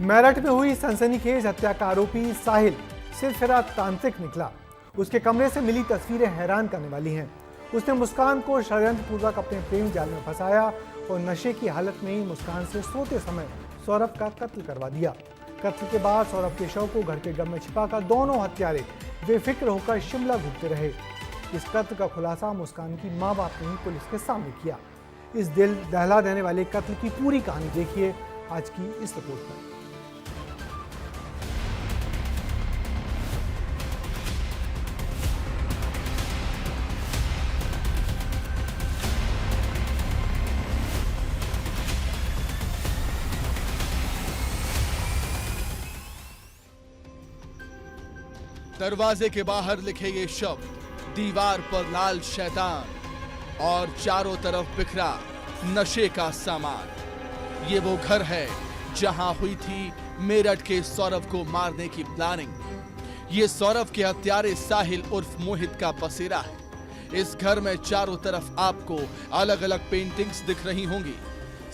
मेरठ में हुई सनसनीखेज हत्या का आरोपी साहिल सिरफिरा तांत्रिक निकला। उसके कमरे से मिली तस्वीरें हैरान करने वाली हैं। उसने मुस्कान को षड्यंत्रपूर्वक अपने प्रेम जाल में फंसाया और नशे की हालत में ही मुस्कान से सोते समय सौरभ का कत्ल करवा दिया। कत्ल के बाद सौरभ के शव को घर के गम में छिपाकर दोनों हत्यारे बेफिक्र होकर शिमला घूमते रहे। इस कत्ल का खुलासा मुस्कान की मां बाप ने ही पुलिस के सामने किया। इस दिल दहला देने वाले कत्ल की पूरी कहानी देखिए आज की इस रिपोर्ट में। दरवाजे के बाहर लिखे ये शब्द, दीवार पर लाल शैतान और चारों तरफ बिखरा नशे का सामान। ये वो घर है जहां हुई थी मेरठ के सौरभ को मारने की प्लानिंग। ये सौरभ के हत्यारे साहिल उर्फ मोहित का बसेरा है। इस घर में चारों तरफ आपको अलग अलग पेंटिंग्स दिख रही होंगी।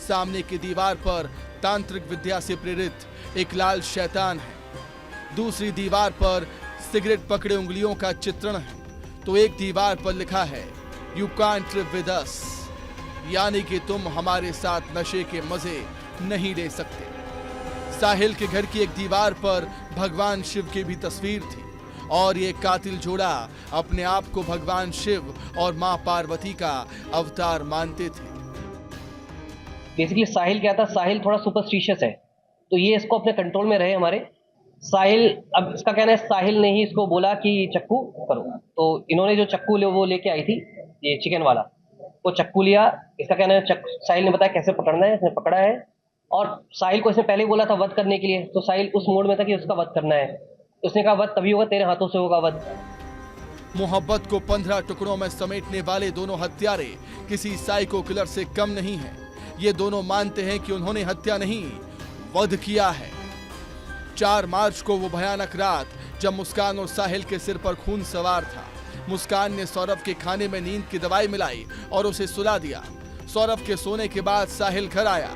सामने की दीवार पर तांत्रिक विद्या से प्रेरित एक लाल शैतान है। दूसरी दीवार पर सिगरेट पकड़े उंगलियों का चित्रण है, तो एक दीवार पर लिखा है you can't live with us, यानी कि तुम हमारे साथ नशे के मजे नहीं ले सकते। साहिल के घर की एक दीवार पर भगवान शिव की भी तस्वीर थी और ये कातिल जोड़ा अपने आप को भगवान शिव और मां पार्वती का अवतार मानते थे। बेसिकली साहिल क्या था, साहिल थोड़ा सुपरस्टिशियस है, तो ये इसको अपने कंट्रोल में रहे हमारे। साहिल, अब इसका कहना है साहिल ने ही इसको बोला कि चक्कू करो, तो इन्होंने जो चक्कू वो लेके आई थी, ये चिकन वाला, वो चक्कू लिया। इसका कहना है साहिल ने बताया कैसे पकड़ना है, इसने पकड़ा है और साहिल को इसने पहले ही बोला था वध करने के लिए, तो साहिल उस मोड में था कि उसका वध करना है। उसने कहा वध तभी होगा, तेरे हाथों से होगा वध। मोहब्बत को 15 टुकड़ों में समेटने वाले दोनों हत्यारे किसी साइको किलर से कम नहीं हैं। ये दोनों मानते हैं कि उन्होंने हत्या नहीं, वध किया है। 4 मार्च को वो भयानक रात जब मुस्कान और साहिल के सिर पर खून सवार था। मुस्कान ने सौरभ के खाने में नींद की दवाई मिलाई और उसे सुला दिया। सौरभ के सोने के बाद साहिल घर आया।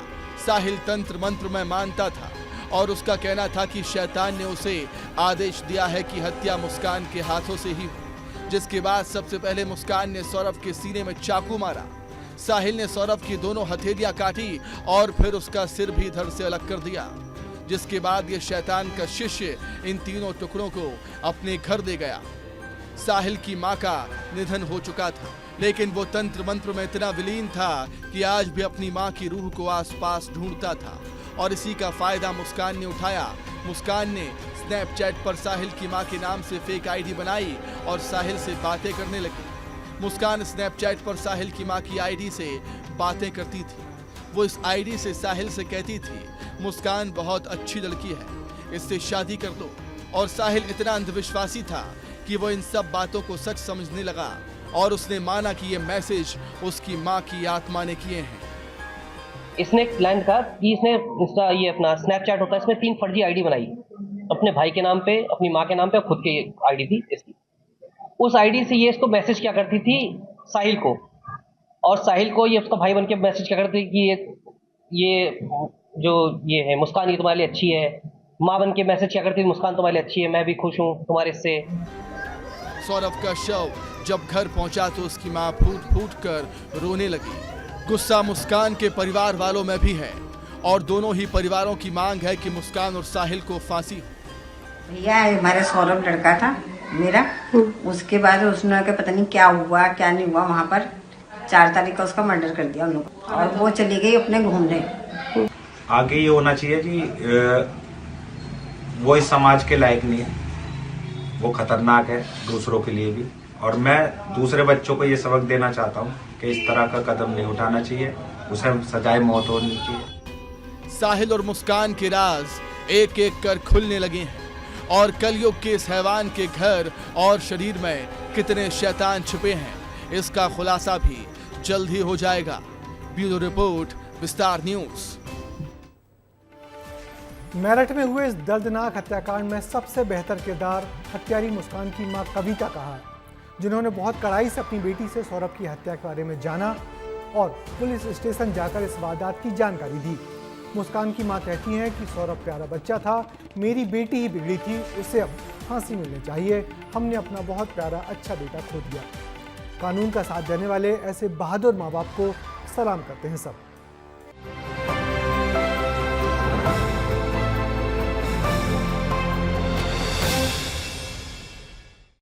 साहिल तंत्र मंत्र में मानता था और उसका कहना था कि शैतान ने उसे आदेश दिया है कि हत्या मुस्कान के हाथों से ही हो। जिसके बाद सबसे पहले मुस्कान ने सौरभ के सीने में चाकू मारा। साहिल ने सौरभ की दोनों हथेलियां काटी और फिर उसका सिर भी धड़ से अलग कर दिया। जिसके बाद ये शैतान का शिष्य इन तीनों टुकड़ों को अपने घर दे गया। साहिल की मां का निधन हो चुका था, लेकिन वो तंत्र मंत्र में इतना विलीन था कि आज भी अपनी मां की रूह को आसपास ढूंढता था और इसी का फायदा मुस्कान ने उठाया। मुस्कान ने स्नैपचैट पर साहिल की मां के नाम से फेक आईडी बनाई और साहिल से बातें करने लगी। मुस्कान स्नैपचैट पर साहिल की मां की आईडी से बातें करती थी। वो इस आईडी से साहिल से कहती थी मुस्कान बहुत अच्छी लड़की है, इससे शादी कर दो। और साहिल इतना अंधविश्वासी था कि वो इन सब बातों को सच समझने लगा और उसने माना कि ये मैसेज उसकी मां की आत्मा ने किए हैं। इसने एक प्लान था कि इसने ये अपना स्नैपचैट होता है, इसमें 3 फर्जी आईडी बनाई, अपने भाई के नाम पे, अपनी माँ के नाम पे और खुद की आईडी थी इसकी। उस आईडी से ये इसको मैसेज क्या करती थी साहिल को, और साहिल को ये उसका भाई बन के मैसेज क्या करती थी कि ये है मुस्कान, ये तुम्हारे लिए अच्छी है। माँ बन के मैसेज क्या करती थी, मुस्कान तुम्हारे लिए अच्छी है, मैं भी खुश हूँ तुम्हारे से। सौरभ का शव जब घर पहुंचा तो उसकी मां फूट फूट कर रोने लगी। गुस्सा मुस्कान के परिवार वालों में भी है और दोनों ही परिवारों की मांग है कि मुस्कान और साहिल को फांसी हो। भैया हमारा सौरभ लड़का था मेरा, उसके बाद उसने के पता नहीं क्या हुआ क्या नहीं हुआ, वहाँ पर 4 तारीख का उसका मर्डर कर दिया उन लोगों और वो चली गई अपने घूमने। आगे ये होना चाहिए कि वो इस समाज के लायक नहीं है, वो खतरनाक है दूसरों के लिए भी। और मैं दूसरे बच्चों को ये सबक देना चाहता हूँ कि इस तरह का कदम नहीं उठाना चाहिए, उसे सजाए मौत होनी चाहिए। साहिल और मुस्कान के राज एक एक कर खुलने लगे हैं और कलयुग के इस हैवान के घर और शरीर में कितने शैतान छुपे हैं, इसका खुलासा भी जल्द ही हो जाएगा। ब्यूरो रिपोर्ट, विस्तार न्यूज। मेरठ में हुए इस दर्दनाक हत्याकांड में सबसे बेहतर किरदार हत्यारी मुस्कान की मां कविता का है, जिन्होंने बहुत कड़ाई से अपनी बेटी से सौरभ की हत्या के बारे में जाना और पुलिस स्टेशन जाकर इस वारदात की जानकारी दी। मुस्कान की मां कहती हैं कि सौरभ प्यारा बच्चा था, मेरी बेटी ही बिगड़ी थी, उसे अब फांसी मिलनी चाहिए, हमने अपना बहुत प्यारा अच्छा बेटा खो दिया। कानून का साथ देने वाले ऐसे बहादुर माँ बाप को सलाम करते हैं सब।